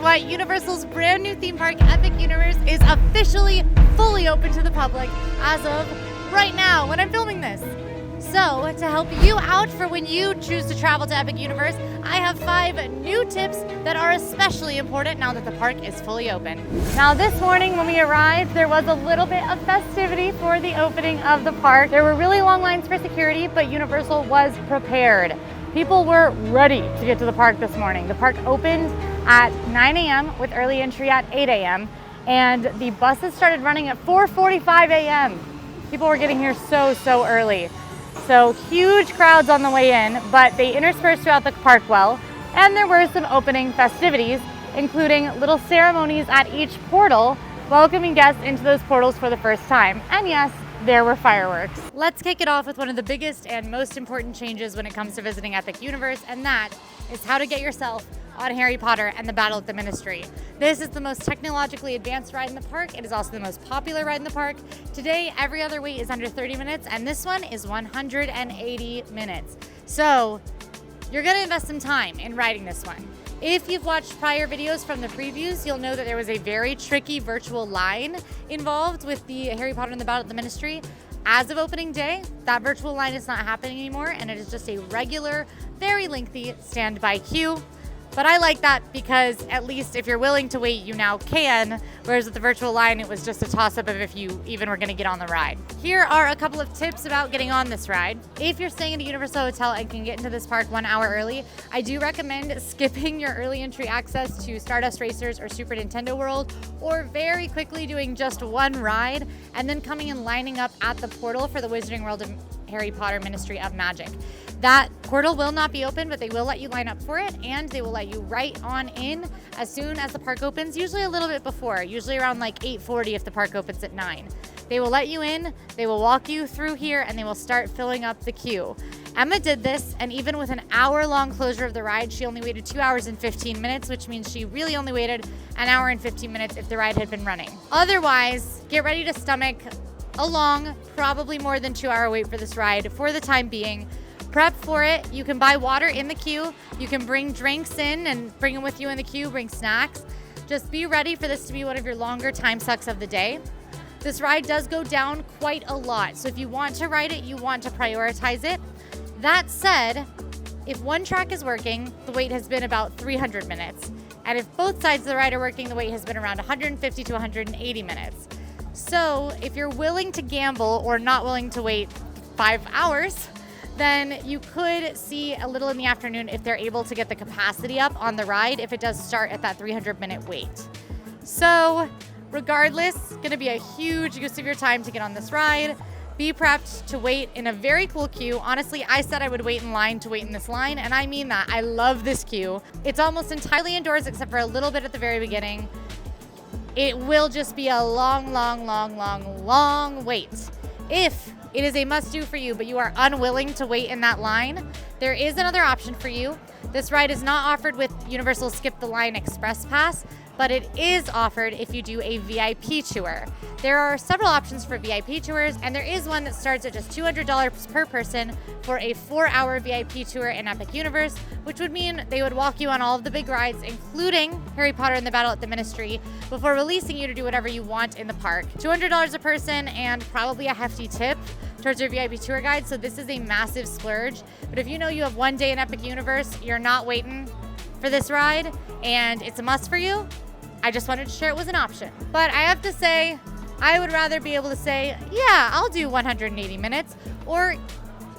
what? Universal's brand new theme park, Epic Universe, is officially fully open to the public as of right now when I'm filming this. So, to help you out for when you choose to travel to Epic Universe, I have 5 new tips that are especially important now that the park is fully open. Now, this morning when we arrived, there was a little bit of festivity for the opening of the park. There were really long lines for security, but Universal was prepared. People were ready to get to the park this morning. The park opened at 9 a.m. with early entry at 8 a.m. and the buses started running at 4:45 a.m. People were getting here so early. So huge crowds on the way in, but they interspersed throughout the park well, and there were some opening festivities, including little ceremonies at each portal, welcoming guests into those portals for the first time. And yes, there were fireworks. Let's kick it off with one of the biggest and most important changes when it comes to visiting Epic Universe, and that is how to get yourself on Harry Potter and the Battle at the Ministry. This is the most technologically advanced ride in the park. It is also the most popular ride in the park. Today, every other wait is under 30 minutes, and this one is 180 minutes. So you're gonna invest some time in riding this one. If you've watched prior videos from the previews, you'll know that there was a very tricky virtual line involved with the Harry Potter and the Battle at the Ministry. As of opening day, that virtual line is not happening anymore, and it is just a regular, very lengthy standby queue. But I like that because at least if you're willing to wait, you now can, whereas with the virtual line, it was just a toss-up of if you even were gonna get on the ride. Here are a couple of tips about getting on this ride. If you're staying at a Universal hotel and can get into this park 1 hour early, I do recommend skipping your early entry access to Stardust Racers or Super Nintendo World, or very quickly doing just one ride and then coming and lining up at the portal for the Wizarding World of Harry Potter Ministry of Magic. That portal will not be open, but they will let you line up for it, and they will let you right on in as soon as the park opens, usually a little bit before, usually around like 8:40 if the park opens at 9. They will let you in, they will walk you through here, and they will start filling up the queue. Emma did this, and even with an hour-long closure of the ride, she only waited 2 hours and 15 minutes, which means she really only waited an hour and 15 minutes if the ride had been running. Otherwise, get ready to stomach a long, probably more than 2-hour wait for this ride for the time being. Prep for it. You can buy water in the queue. You can bring drinks in and bring them with you in the queue, bring snacks. Just be ready for this to be one of your longer time sucks of the day. This ride does go down quite a lot, so if you want to ride it, you want to prioritize it. That said, if one track is working, the wait has been about 300 minutes. And if both sides of the ride are working, the wait has been around 150 to 180 minutes. So if you're willing to gamble or not willing to wait 5 hours, then you could see a little in the afternoon if they're able to get the capacity up on the ride if it does start at that 300-minute wait. So regardless, gonna be a huge use of your time to get on this ride. Be prepped to wait in a very cool queue. Honestly, I said I would wait in line to wait in this line, and I mean that. I love this queue. It's almost entirely indoors except for a little bit at the very beginning. It will just be a long wait. If it is a must-do for you, but you are unwilling to wait in that line, there is another option for you. This ride is not offered with Universal Skip the Line Express Pass, but it is offered if you do a VIP tour. There are several options for VIP tours, and there is one that starts at just $200 per person for a 4-hour VIP tour in Epic Universe, which would mean they would walk you on all of the big rides, including Harry Potter and the Battle at the Ministry, before releasing you to do whatever you want in the park. $200 a person and probably a hefty tip towards your VIP tour guide, so this is a massive splurge. But if you know you have one day in Epic Universe, you're not waiting for this ride, and it's a must for you, I just wanted to share it was an option. But I have to say, I would rather be able to say, yeah, I'll do 180 minutes, or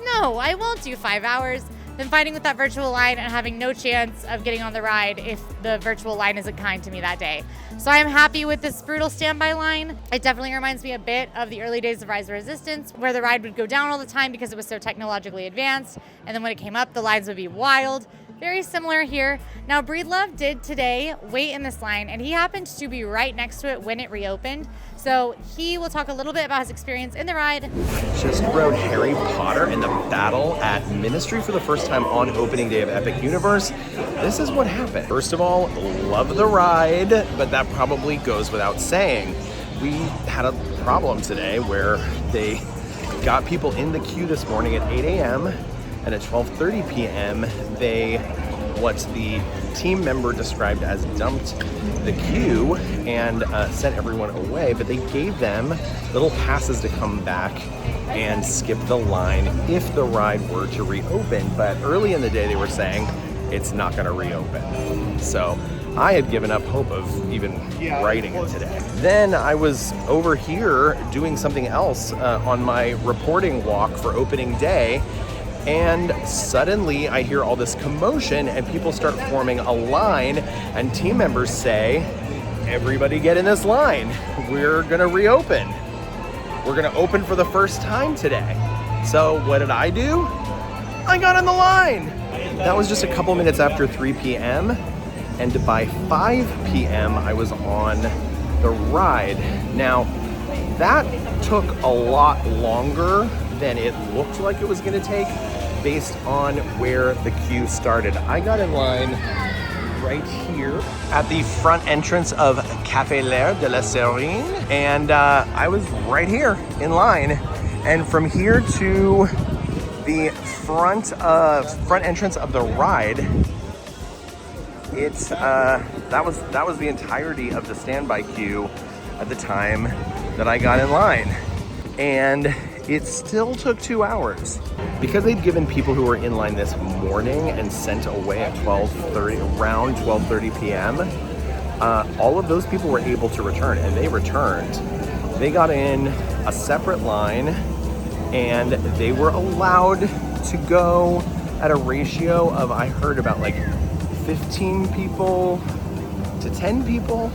no, I won't do 5 hours, than fighting with that virtual line and having no chance of getting on the ride if the virtual line isn't kind to me that day. So I'm happy with this brutal standby line. It definitely reminds me a bit of the early days of Rise of Resistance, where the ride would go down all the time because it was so technologically advanced, and then when it came up, the lines would be wild. Very similar here. Now, Breedlove did today wait in this line, and he happened to be right next to it when it reopened. So he will talk a little bit about his experience in the ride. Just rode Harry Potter in the Battle at Ministry for the first time on opening day of Epic Universe. This is what happened. First of all, love the ride, but that probably goes without saying. We had a problem today where they got people in the queue this morning at 8 a.m. and at 12:30 p.m. the team member described as dumped the queue and sent everyone away, but they gave them little passes to come back and skip the line if the ride were to reopen. But early in the day, they were saying it's not going to reopen. So I had given up hope of even riding it today. Then I was over here doing something else on my reporting walk for opening day, and suddenly I hear all this commotion and people start forming a line, and team members say, everybody get in this line. We're gonna reopen. We're gonna open for the first time today. So what did I do? I got in the line. That was just a couple minutes after 3 p.m. and by 5 p.m. I was on the ride. Now, that took a lot longer than it looked like it was gonna take based on where the queue started. I got in line right here at the front entrance of Café L'Air de la Serine, and I was right here in line. And from here to the front entrance of the ride, it's that was the entirety of the standby queue at the time that I got in line, and it still took 2 hours. Because they'd given people who were in line this morning and sent away at around 12:30 p.m., all of those people were able to return, and they returned. They got in a separate line, and they were allowed to go at a ratio of, I heard, about like 15 people to 10 people.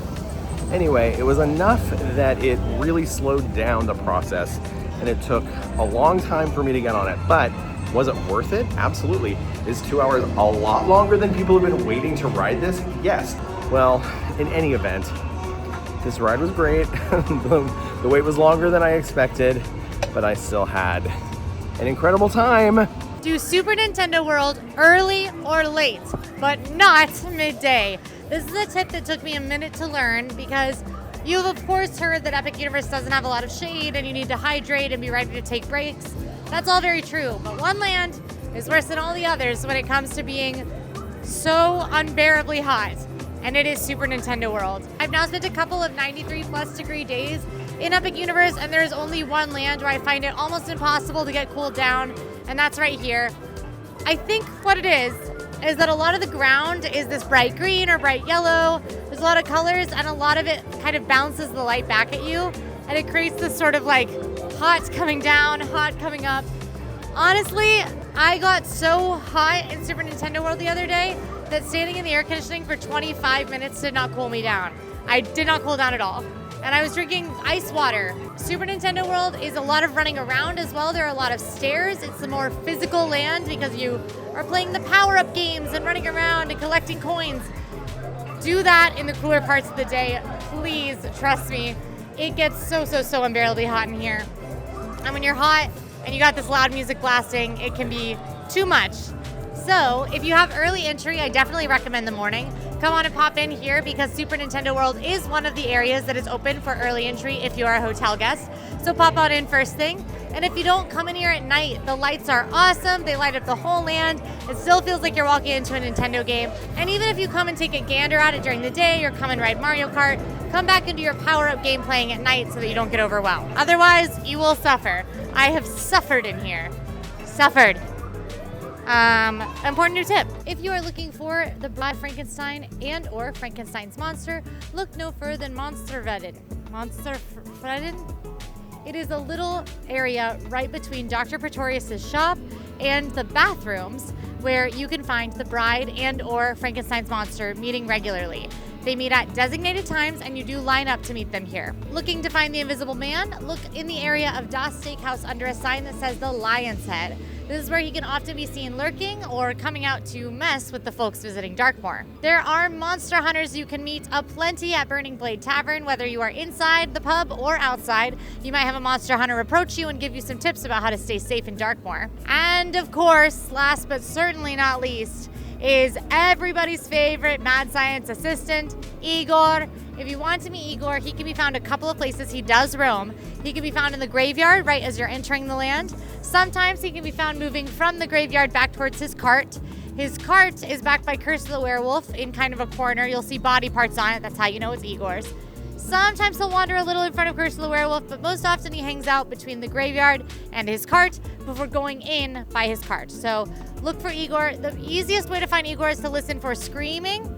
Anyway, it was enough that it really slowed down the process, and it took a long time for me to get on it. But was it worth it? Absolutely. Is 2 hours a lot longer than people have been waiting to ride this? Yes. Well, in any event, this ride was great. The wait was longer than I expected, but I still had an incredible time. Do Super Nintendo World early or late, but not midday. This is a tip that took me a minute to learn, because you've of course heard that Epic Universe doesn't have a lot of shade and you need to hydrate and be ready to take breaks. That's all very true, but one land is worse than all the others when it comes to being so unbearably hot, and it is Super Nintendo World. I've now spent a couple of 93+ degree days in Epic Universe, and there's only one land where I find it almost impossible to get cooled down, and that's right here. I think what it is that a lot of the ground is this bright green or bright yellow. There's a lot of colors, and a lot of it kind of bounces the light back at you, and it creates this sort of like hot coming down, hot coming up. Honestly, I got so hot in Super Nintendo World the other day that standing in the air conditioning for 25 minutes did not cool me down. I did not cool down at all. And I was drinking ice water. Super Nintendo World is a lot of running around as well. There are a lot of stairs. It's a more physical land because you are playing the power-up games and running around and collecting coins. Do that in the cooler parts of the day. Please, trust me. It gets so unbearably hot in here. And when you're hot and you got this loud music blasting, it can be too much. So if you have early entry, I definitely recommend the morning. Come on and pop in here because Super Nintendo World is one of the areas that is open for early entry if you are a hotel guest. So pop on in first thing. And if you don't, come in here at night. The lights are awesome. They light up the whole land. It still feels like you're walking into a Nintendo game. And even if you come and take a gander at it during the day or come and ride Mario Kart, come back into your power-up game playing at night so that you don't get overwhelmed. Otherwise, you will suffer. I have suffered in here. Suffered. Important new tip. If you are looking for the Bride Frankenstein and or Frankenstein's monster, look no further than Monstervedden. It is a little area right between Dr. Pretorius' shop and the bathrooms where you can find the bride and or Frankenstein's monster meeting regularly. They meet at designated times and you do line up to meet them here. Looking to find the Invisible Man? Look in the area of Das Steakhouse under a sign that says the Lion's Head. This is where he can often be seen lurking or coming out to mess with the folks visiting Darkmoor. There are monster hunters you can meet aplenty at Burning Blade Tavern, whether you are inside the pub or outside. You might have a monster hunter approach you and give you some tips about how to stay safe in Darkmoor. And of course, last but certainly not least, is everybody's favorite mad science assistant, Igor. If you want to meet Igor, he can be found a couple of places. He does roam. He can be found in the graveyard right as you're entering the land. Sometimes he can be found moving from the graveyard back towards his cart. His cart is backed by Curse of the Werewolf in kind of a corner. You'll see body parts on it. That's how you know it's Igor's. Sometimes he'll wander a little in front of Curse of the Werewolf, but most often he hangs out between the graveyard and his cart before going in by his cart. So look for Igor. The easiest way to find Igor is to listen for screaming.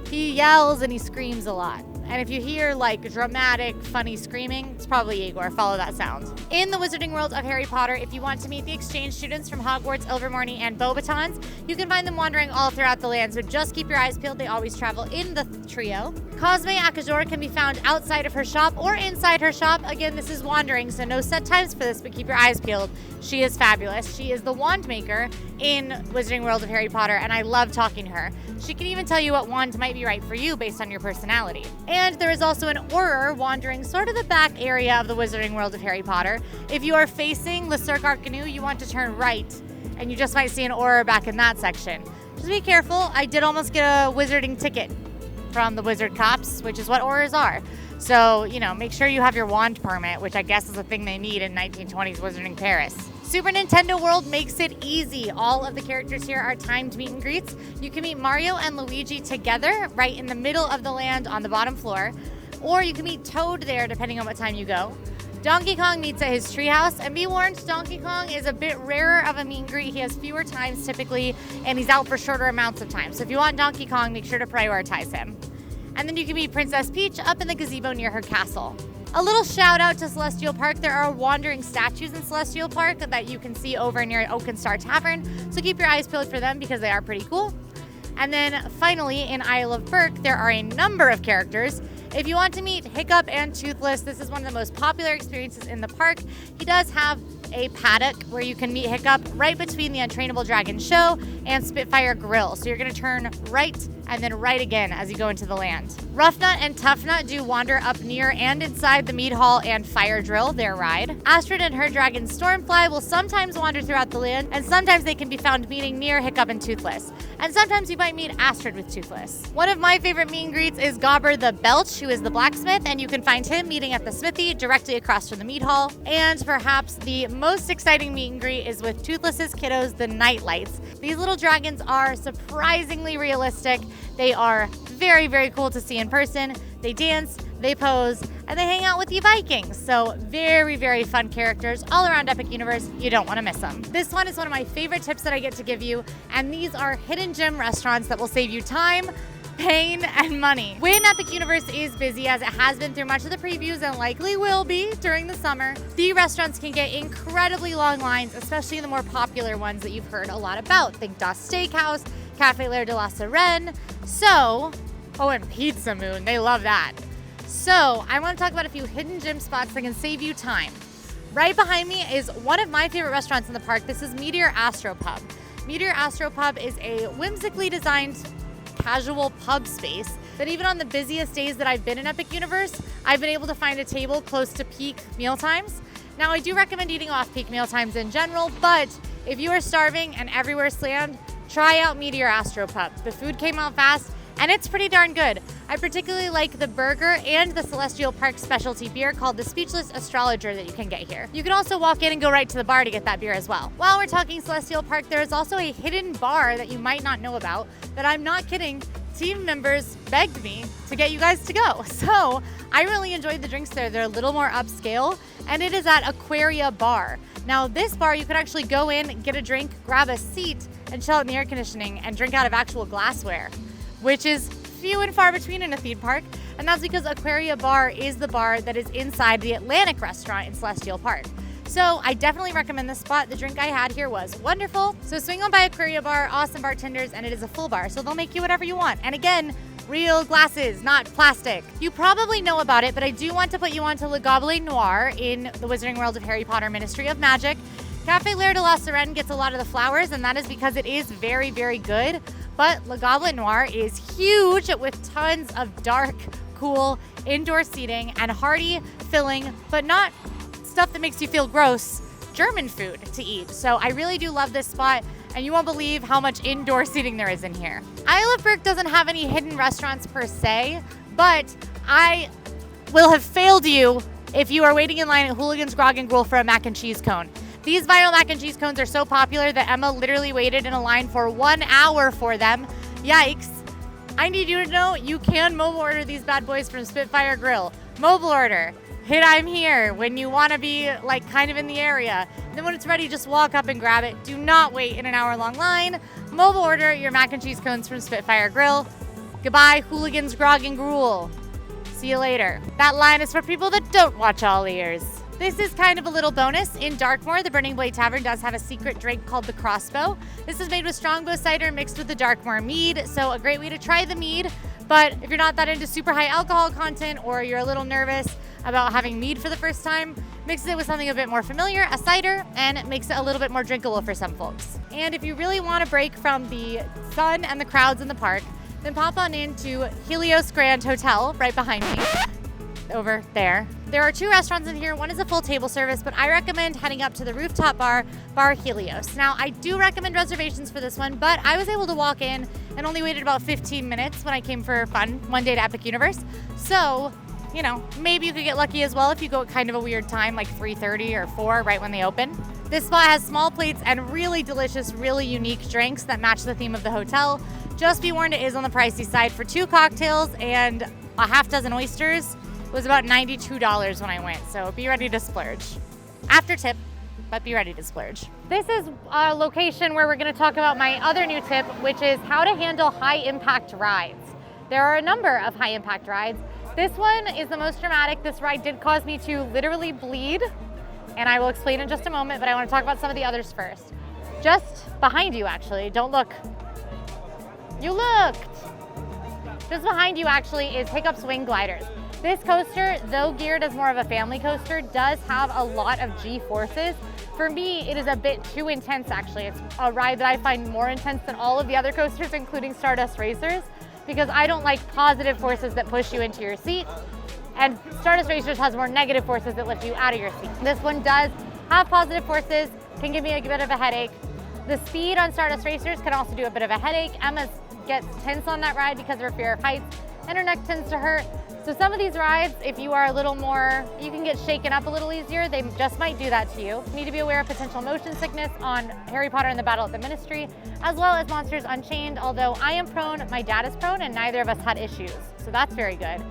He yells and he screams a lot. And if you hear like dramatic, funny screaming, it's probably Igor. Follow that sound. In the Wizarding World of Harry Potter, if you want to meet the exchange students from Hogwarts, Ilvermorny, and Beauxbatons, you can find them wandering all throughout the land, so just keep your eyes peeled. They always travel in the trio. Cosme Akajor can be found outside of her shop or inside her shop. Again, this is wandering, so no set times for this, but keep your eyes peeled. She is fabulous. She is the wand maker in Wizarding World of Harry Potter, and I love talking to her. She can even tell you what wand might be right for you based on your personality. And there is also an Auror wandering sort of the back area of the Wizarding World of Harry Potter. If you are facing Le Cirque Arcanu, you want to turn right, and you just might see an Auror back in that section. Just be careful. I did almost get a wizarding ticket from the wizard cops, which is what Aurors are. So, make sure you have your wand permit, which I guess is a thing they need in 1920s Wizarding Paris. Super Nintendo World makes it easy. All of the characters here are timed meet and greets. You can meet Mario and Luigi together right in the middle of the land on the bottom floor, or you can meet Toad there depending on what time you go. Donkey Kong meets at his treehouse, and be warned, Donkey Kong is a bit rarer of a meet and greet. He has fewer times typically, and he's out for shorter amounts of time. So if you want Donkey Kong, make sure to prioritize him. And then you can meet Princess Peach up in the gazebo near her castle. A little shout out to Celestial Park. There are wandering statues in Celestial Park that you can see over near Oaken Star Tavern, so keep your eyes peeled for them because they are pretty cool. And then finally, in Isle of Berk, there are a number of characters. If you want to meet Hiccup and Toothless, this is one of the most popular experiences in the park. He does have a paddock where you can meet Hiccup right between the Untrainable Dragon show and Spitfire Grill. So you're going to turn right and then right again as you go into the land. Roughnut and Toughnut do wander up near and inside the Mead Hall and Fire Drill, their ride. Astrid and her dragon Stormfly will sometimes wander throughout the land, and sometimes they can be found meeting near Hiccup and Toothless. And sometimes you might meet Astrid with Toothless. One of my favorite meet and greets is Gobber the Belch, who is the blacksmith, and you can find him meeting at the smithy directly across from the Mead Hall. And perhaps the most exciting meet and greet is with Toothless's kiddos, the Nightlights. These little dragons are surprisingly realistic. They are very, very cool to see in person. They dance, they pose, and they hang out with you Vikings. So very, very fun characters all around Epic Universe. You don't want to miss them. This one is one of my favorite tips that I get to give you, and these are hidden gem restaurants that will save you time, pain, and money. When Epic Universe is busy, as it has been through much of the previews and likely will be during the summer, the restaurants can get incredibly long lines, especially the more popular ones that you've heard a lot about. Think Das Steakhouse, Café L'air de la Sirène. And Pizza Moon, they love that. So I want to talk about a few hidden gem spots that can save you time. Right behind me is one of my favorite restaurants in the park. This is Meteor Astropub. Meteor Astropub is a whimsically designed casual pub space that even on the busiest days that I've been in Epic Universe, I've been able to find a table close to peak meal times. Now, I do recommend eating off peak meal times in general, but if you are starving and everywhere slammed, try out Meteor Astropub. The food came out fast, and it's pretty darn good. I particularly like the burger and the Celestial Park specialty beer called the Speechless Astrologer that you can get here. You can also walk in and go right to the bar to get that beer as well. While we're talking Celestial Park, there is also a hidden bar that you might not know about that, I'm not kidding, team members begged me to get you guys to go. So I really enjoyed the drinks there. They're a little more upscale, and it is at Aquaria Bar. Now, this bar, you could actually go in, get a drink, grab a seat, and chill out in the air conditioning and drink out of actual glassware, which is few and far between in a theme park. And that's because Aquaria Bar is the bar that is inside the Atlantic restaurant in Celestial Park. So I definitely recommend this spot. The drink I had here was wonderful. So swing on by Aquaria Bar, awesome bartenders, and it is a full bar, so they'll make you whatever you want. And again, real glasses, not plastic. You probably know about it, but I do want to put you onto Le Gobelet Noir in the Wizarding World of Harry Potter Ministry of Magic. Café L'air de la Sirène gets a lot of the flowers, and that is because it is very, very good. But Le Gobelet Noir is huge with tons of dark, cool, indoor seating and hearty, filling, but not stuff that makes you feel gross, German food to eat. So I really do love this spot, and you won't believe how much indoor seating there is in here. Isle of Berk doesn't have any hidden restaurants per se, but I will have failed you if you are waiting in line at Hooligan's Grog and Gruel for a mac and cheese cone. These viral mac and cheese cones are so popular that Emma literally waited in a line for 1 hour for them. Yikes. I need you to know you can mobile order these bad boys from Spitfire Grill. Mobile order. Hit I'm here when you want to be like kind of in the area. And then when it's ready, just walk up and grab it. Do not wait in an hour-long line. Mobile order your mac and cheese cones from Spitfire Grill. Goodbye, hooligans, grog, and gruel. See you later. That line is for people that don't watch All Ears. This is kind of a little bonus. In Darkmoor, the Burning Blade Tavern does have a secret drink called the Crossbow. This is made with Strongbow cider mixed with the Darkmoor mead, so a great way to try the mead. But if you're not that into super high alcohol content or you're a little nervous about having mead for the first time, mix it with something a bit more familiar, a cider, and it makes it a little bit more drinkable for some folks. And if you really want to break from the sun and the crowds in the park, then pop on into Helios Grand Hotel right behind me, over there. There are 2 restaurants in here. One is a full table service, but I recommend heading up to the rooftop bar, Bar Helios. Now, I do recommend reservations for this one, but I was able to walk in and only waited about 15 minutes when I came for fun one day to Epic Universe. So, you know, maybe you could get lucky as well if you go at kind of a weird time, like 3:30 or 4, right when they open. This spot has small plates and really delicious, really unique drinks that match the theme of the hotel. Just be warned, it is on the pricey side. For 2 cocktails and a half dozen oysters, it was about $92 when I went, so be ready to splurge. After tip, but be ready to splurge. This is a location where we're gonna talk about my other new tip, which is how to handle high impact rides. There are a number of high impact rides. This one is the most dramatic. This ride did cause me to literally bleed, and I will explain in just a moment, but I wanna talk about some of the others first. Just behind you, actually, don't look. You looked! Just behind you, actually, is Hiccup Swing Gliders. This coaster, though geared as more of a family coaster, does have a lot of G-forces. For me, it is a bit too intense, actually. It's a ride that I find more intense than all of the other coasters, including Stardust Racers, because I don't like positive forces that push you into your seat, and Stardust Racers has more negative forces that lift you out of your seat. This one does have positive forces, can give me a bit of a headache. The speed on Stardust Racers can also do a bit of a headache. Emma gets tense on that ride because of her fear of heights, and her neck tends to hurt. So some of these rides, if you are a little more, you can get shaken up a little easier, they just might do that to you. You need to be aware of potential motion sickness on Harry Potter and the Battle at the Ministry, as well as Monsters Unchained, although I am prone, my dad is prone, and neither of us had issues. So that's very good,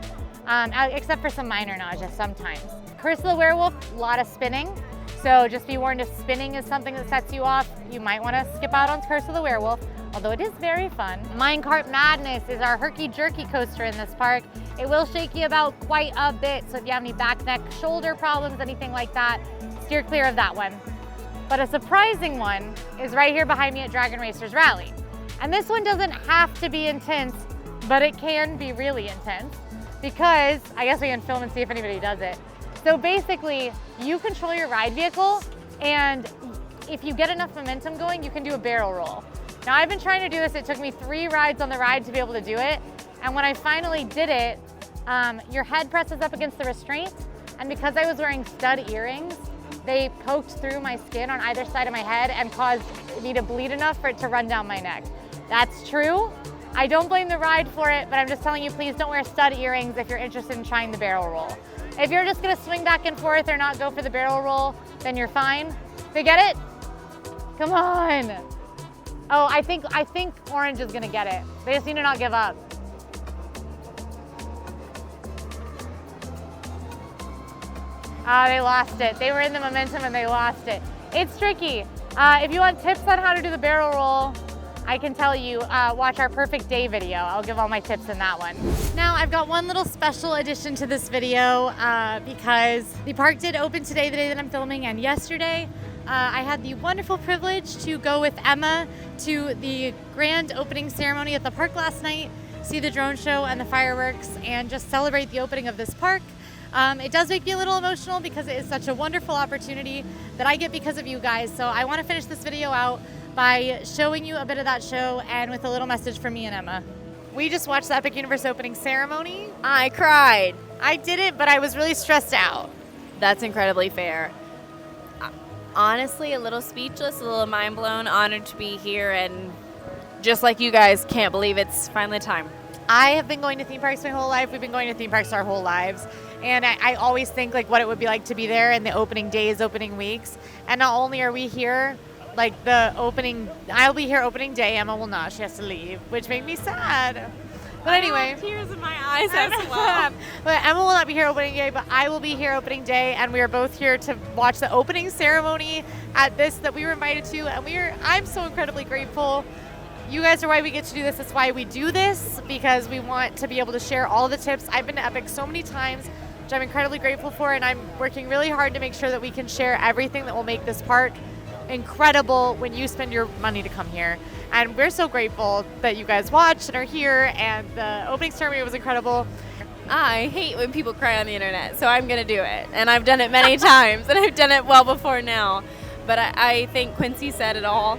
except for some minor nausea sometimes. Curse of the Werewolf, a lot of spinning. So just be warned, if spinning is something that sets you off, you might want to skip out on Curse of the Werewolf, although it is very fun. Minecart Madness is our herky-jerky coaster in this park. It will shake you about quite a bit, so if you have any back, neck, shoulder problems, anything like that, steer clear of that one. But a surprising one is right here behind me at Dragon Racers Rally. And this one doesn't have to be intense, but it can be really intense, because I guess we can film and see if anybody does it. So basically, you control your ride vehicle, and if you get enough momentum going, you can do a barrel roll. Now, I've been trying to do this. It took me 3 rides on the ride to be able to do it. And when I finally did it, your head presses up against the restraint. And because I was wearing stud earrings, they poked through my skin on either side of my head and caused me to bleed enough for it to run down my neck. That's true. I don't blame the ride for it, but I'm just telling you, please don't wear stud earrings if you're interested in trying the barrel roll. If you're just gonna swing back and forth or not go for the barrel roll, then you're fine. They get it? Come on. Oh, I think Orange is gonna get it. They just need to not give up. They lost it. They were in the momentum and they lost it. It's tricky. If you want tips on how to do the barrel roll, I can tell you, watch our perfect day video. I'll give all my tips in that one. Now, I've got one little special addition to this video because the park did open today, the day that I'm filming, and yesterday. I had the wonderful privilege to go with Emma to the grand opening ceremony at the park last night, see the drone show and the fireworks, and just celebrate the opening of this park. It does make me a little emotional because it is such a wonderful opportunity that I get because of you guys. So I want to finish this video out by showing you a bit of that show and with a little message from me and Emma. We just watched the Epic Universe opening ceremony. I cried. I didn't, but I was really stressed out. That's incredibly fair. Honestly, a little speechless, a little mind blown, honored to be here, and just like you guys, can't believe it's finally time. I have been going to theme parks my whole life. We've been going to theme parks our whole lives. And I always think like what it would be like to be there in the opening days, opening weeks. And not only are we here, like I'll be here opening day. Emma will not. She has to leave, which made me sad. But anyway. Tears in my eyes as well. But Emma will not be here opening day, but I will be here opening day. And we are both here to watch the opening ceremony at this that we were invited to. And I'm so incredibly grateful. You guys are why we get to do this. That's why we do this, because we want to be able to share all the tips. I've been to Epic so many times, which I'm incredibly grateful for, and I'm working really hard to make sure that we can share everything that will make this park incredible when you spend your money to come here. And we're so grateful that you guys watched and are here, and the opening ceremony was incredible. I hate when people cry on the internet, so I'm going to do it. And I've done it many times, and I've done it well before now. But I think Quincy said it all.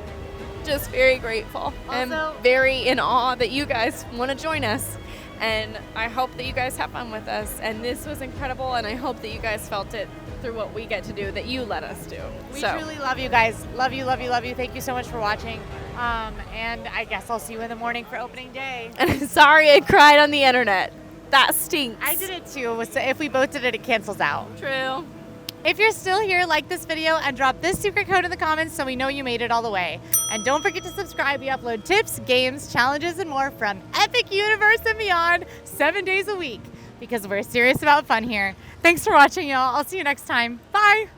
Just very grateful and very in awe that you guys want to join us, and I hope that you guys have fun with us, and this was incredible, and I hope that you guys felt it through what we get to do, that you let us do. We truly love you guys. Love you, love you, love you. Thank you so much for watching, and I guess I'll see you in the morning for opening day. And I'm sorry I cried on the internet. That stinks. I did it too. If we both did it, it cancels out. True. If you're still here, like this video and drop this secret code in the comments so we know you made it all the way. And don't forget to subscribe. We upload tips, games, challenges, and more from Epic Universe and beyond 7 days a week, because we're serious about fun here. Thanks for watching, y'all. I'll see you next time. Bye.